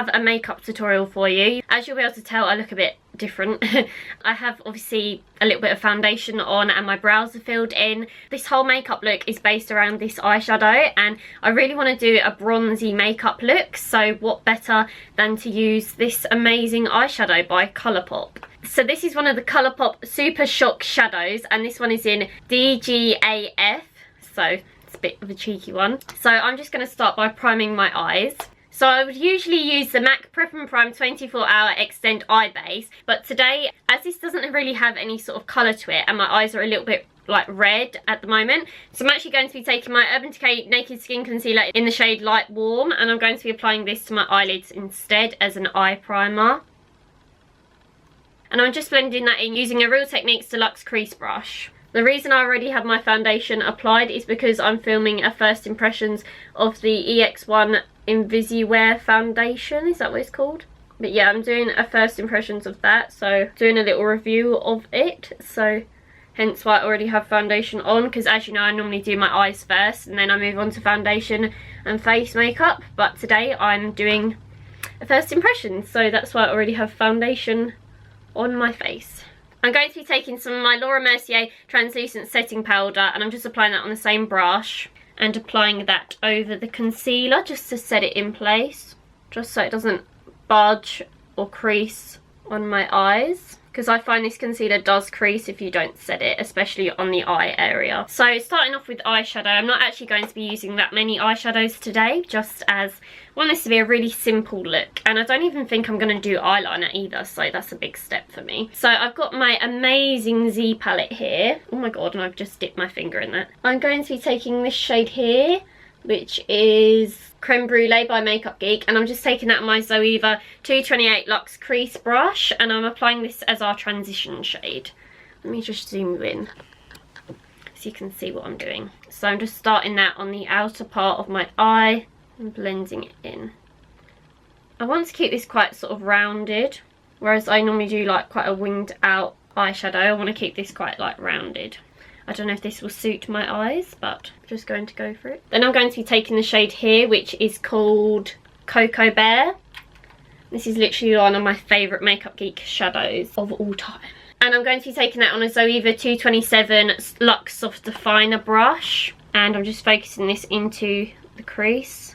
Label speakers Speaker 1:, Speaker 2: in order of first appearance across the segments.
Speaker 1: have a makeup tutorial for you. As you'll be able to tell, I look a bit different. I have obviously a little bit of foundation on and my brows are filled in. This whole makeup look is based around this eyeshadow, and I really want to do a bronzy makeup look, so what better than to use this amazing eyeshadow by Colourpop. So this is one of the Colourpop Super Shock shadows, and this one is in Dgaf, so it's a bit of a cheeky one. So I'm just going to start by priming my eyes. So I would usually use the MAC Prep and Prime 24-Hour Extend Eye Base, but today, as this doesn't really have any sort of colour to it and my eyes are a little bit like red at the moment, so I'm actually going to be taking my Urban Decay Naked Skin Concealer in the shade Light Warm, and I'm going to be applying this to my eyelids instead as an eye primer. And I'm just blending that in using a Real Techniques Deluxe Crease Brush. The reason I already have my foundation applied is because I'm filming a first impressions of the EX1 Invisiwear foundation, is that what it's called? But yeah, I'm doing a first impressions of that, so doing a little review of it, so hence why I already have foundation on, because as you know, I normally do my eyes first and then I move on to foundation and face makeup, but today I'm doing a first impressions, so that's why I already have foundation on my face. I'm going to be taking some of my Laura Mercier translucent setting powder, and I'm just applying that on the same brush and applying that over the concealer just to set it in place, just so it doesn't budge or crease on my eyes, because I find this concealer does crease if you don't set it, especially on the eye area. So starting off with eyeshadow, I'm not actually going to be using that many eyeshadows today, just as I want this to be a really simple look, and I don't even think I'm going to do eyeliner either, so that's a big step for me. So I've got my amazing Z palette here. Oh my god, and I've just dipped my finger in that. I'm going to be taking this shade here, which is Creme Brulee by Makeup Geek, and I'm just taking that on my Zoeva 228 Luxe Crease Brush, and I'm applying this as our transition shade. Let me just zoom in so you can see what I'm doing. So I'm just starting that on the outer part of my eye and blending it in. I want to keep this quite sort of rounded, whereas I normally do like quite a winged out eyeshadow. I want to keep this quite like rounded. I don't know if this will suit my eyes, but I'm just going to go for it. Then I'm going to be taking the shade here, which is called Cocoa Bear. This is literally one of my favourite Makeup Geek shadows of all time. And I'm going to be taking that on a Zoeva 227 Luxe Soft Definer brush. And I'm just focusing this into the crease,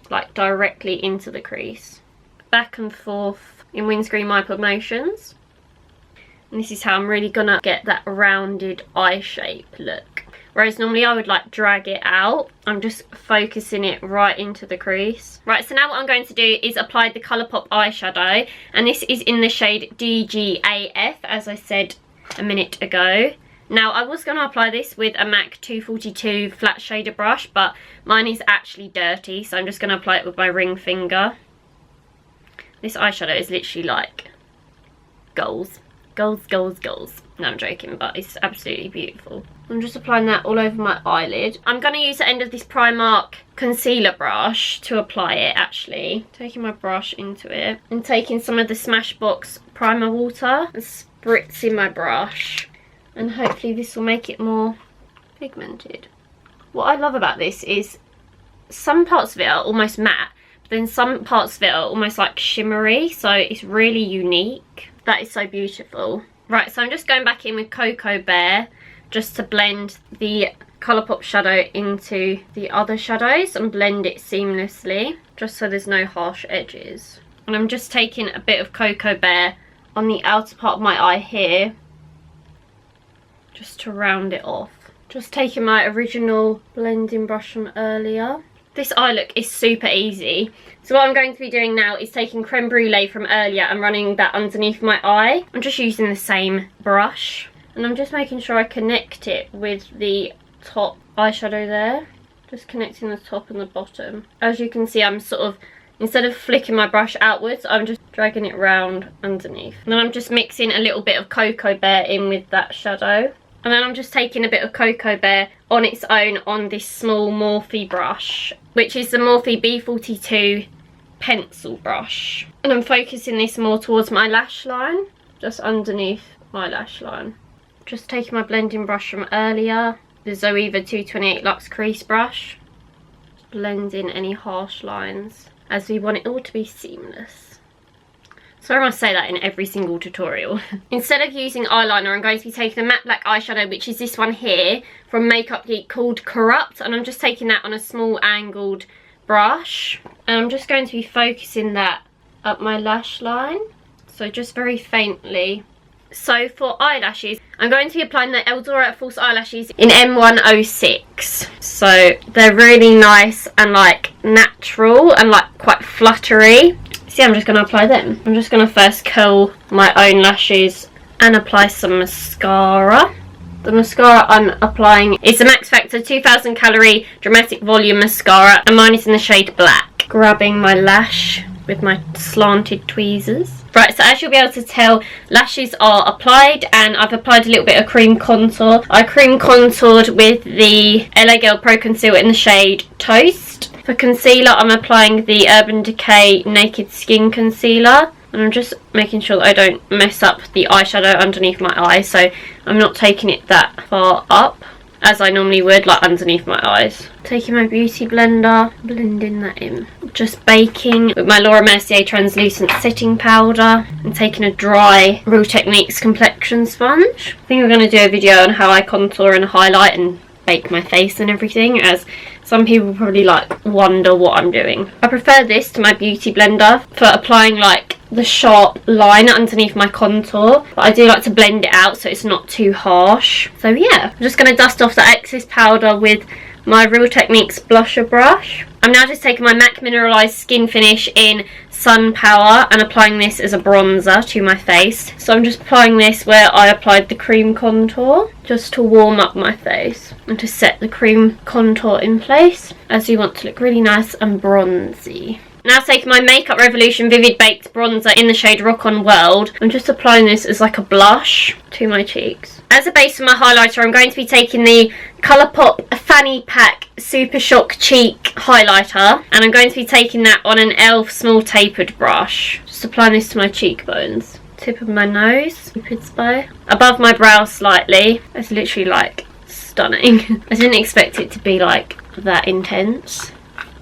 Speaker 1: like directly into the crease. Back and forth in windscreen wiper motions. And this is how I'm really gonna get that rounded eye shape look. Whereas normally I would like drag it out, I'm just focusing it right into the crease. Right, so now what I'm going to do is apply the Colourpop eyeshadow, and this is in the shade Dgaf, as I said a minute ago. Now I was going to apply this with a MAC 242 flat shader brush, but mine is actually dirty, so I'm just going to apply it with my ring finger. This eyeshadow is literally like goals. Goals, goals, goals. No, I'm joking, but it's absolutely beautiful. I'm just applying that all over my eyelid. I'm going to use the end of this Primark concealer brush to apply it, actually. Taking my brush into it and taking some of the Smashbox primer water and spritzing my brush. And hopefully this will make it more pigmented. What I love about this is some parts of it are almost matte, but then some parts of it are almost like shimmery, so it's really unique. That is so beautiful. Right, so I'm just going back in with Cocoa Bear just to blend the Colourpop shadow into the other shadows and blend it seamlessly, just so there's no harsh edges. And I'm just taking a bit of Cocoa Bear on the outer part of my eye here, just to round it off. Just taking my original blending brush from earlier. This eye look is super easy. So what I'm going to be doing now is taking Creme Brulee from earlier and running that underneath my eye. I'm just using the same brush. And I'm just making sure I connect it with the top eyeshadow there. Just connecting the top and the bottom. As you can see, I'm sort of, instead of flicking my brush outwards, I'm just dragging it round underneath. And then I'm just mixing a little bit of Cocoa Bear in with that shadow. And then I'm just taking a bit of Cocoa Bear on its own on this small Morphe brush, which is the Morphe B42 pencil brush. And I'm focusing this more towards my lash line, just underneath my lash line. Just taking my blending brush from earlier, the Zoeva 228 Luxe Crease brush, blend in any harsh lines. as we want it all to be seamless. So I must say that in every single tutorial. Instead of using eyeliner, I'm going to be taking a matte black eyeshadow, which is this one here from Makeup Geek called Corrupt, and I'm just taking that on a small angled brush, and I'm just going to be focusing that up my lash line, so just very faintly. So for eyelashes, I'm going to be applying the Eldora False Eyelashes in M106. So they're really nice and like natural and like quite fluttery. See, I'm just going to apply them. I'm just going to first curl my own lashes and apply some mascara. The mascara I'm applying is the Max Factor 2000 Calorie Dramatic Volume Mascara, and mine is in the shade Black. Grabbing my lash with my slanted tweezers. Right, so as you'll be able to tell, lashes are applied, and I've applied a little bit of cream contour. I cream contoured with the LA Girl Pro Concealer in the shade Toast. For concealer, I'm applying the Urban Decay Naked Skin Concealer. And I'm just making sure that I don't mess up the eyeshadow underneath my eye, so I'm not taking it that far up as I normally would, like underneath my eyes. Taking my beauty blender, blending that in. Just baking with my Laura Mercier translucent setting powder and taking a dry Real Techniques complexion sponge. I think we're going to do a video on how I contour and highlight and bake my face and everything, as some people probably like wonder what I'm doing. I prefer this to my beauty blender for applying like the sharp line underneath my contour, but I do like to blend it out so it's not too harsh. So yeah, I'm just going to dust off the excess powder with my Real Techniques blusher brush. I'm now just taking my MAC Mineralized Skin Finish in Sun Power and applying this as a bronzer to my face. So I'm just applying this where I applied the cream contour, just to warm up my face and to set the cream contour in place, as you want to look really nice and bronzy. Now taking my Makeup Revolution Vivid Baked Bronzer in the shade Rock On World, I'm just applying this as like a blush to my cheeks. As a base for my highlighter, I'm going to be taking the Colourpop Fanny Pack Super Shock Cheek Highlighter, and I'm going to be taking that on an e.l.f. small tapered brush. Just applying this to my cheekbones. Tip of my nose, Cupid's bow. Above my brow slightly. It's literally like stunning. I didn't expect it to be like that intense,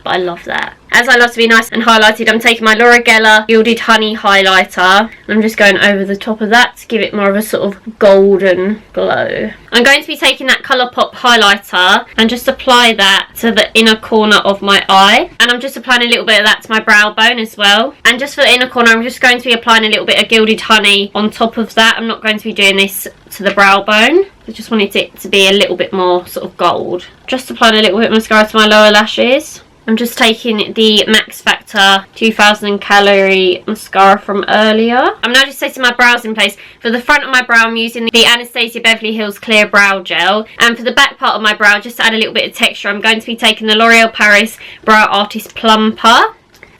Speaker 1: but I love that. As I love to be nice and highlighted, I'm taking my Laura Geller Gilded Honey Highlighter, and I'm just going over the top of that to give it more of a sort of golden glow. I'm going to be taking that Colourpop highlighter and just apply that to the inner corner of my eye, and I'm just applying a little bit of that to my brow bone as well. And just for the inner corner, I'm just going to be applying a little bit of Gilded Honey on top of that. I'm not going to be doing this to the brow bone. I just wanted it to be a little bit more sort of gold. Just applying a little bit of mascara to my lower lashes. I'm just taking the Max Factor 2000 Calorie mascara from earlier. I'm now just setting my brows in place. For the front of my brow, I'm using the Anastasia Beverly Hills Clear Brow Gel. And for the back part of my brow, just to add a little bit of texture, I'm going to be taking the L'Oreal Paris Brow Artist Plumper.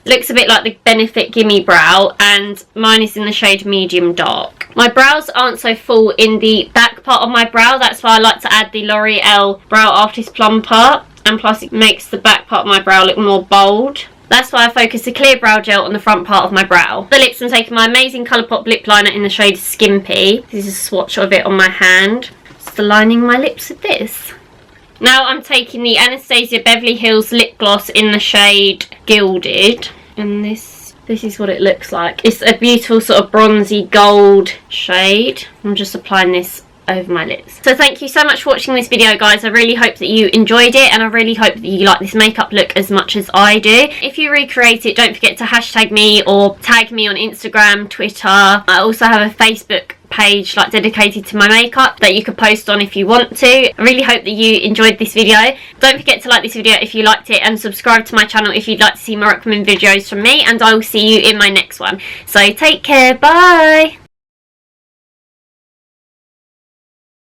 Speaker 1: Looks a bit like the Benefit Gimme Brow, and mine is in the shade Medium Dark. My brows aren't so full in the back part of my brow, that's why I like to add the L'Oreal Brow Artist Plumper. And plus it makes the back part of my brow look more bold. That's why I focus the clear brow gel on the front part of my brow. For the lips, I'm taking my amazing Colourpop lip liner in the shade Skimpy. This is a swatch of it on my hand. Just aligning my lips with this. Now I'm taking the Anastasia Beverly Hills lip gloss in the shade Gilded. And this is what it looks like. It's a beautiful sort of bronzy gold shade. I'm just applying this over my lips. So thank you so much for watching this video, guys. I really hope that you enjoyed it, and I really hope that you like this makeup look as much as I do. If you recreate it, don't forget to hashtag me or tag me on Instagram, Twitter. I also have a Facebook page like dedicated to my makeup that you could post on if you want to. I really hope that you enjoyed this video. Don't forget to like this video if you liked it, and subscribe to my channel if you'd like to see more upcoming videos from me, and I will see you in my next one. So take care, bye.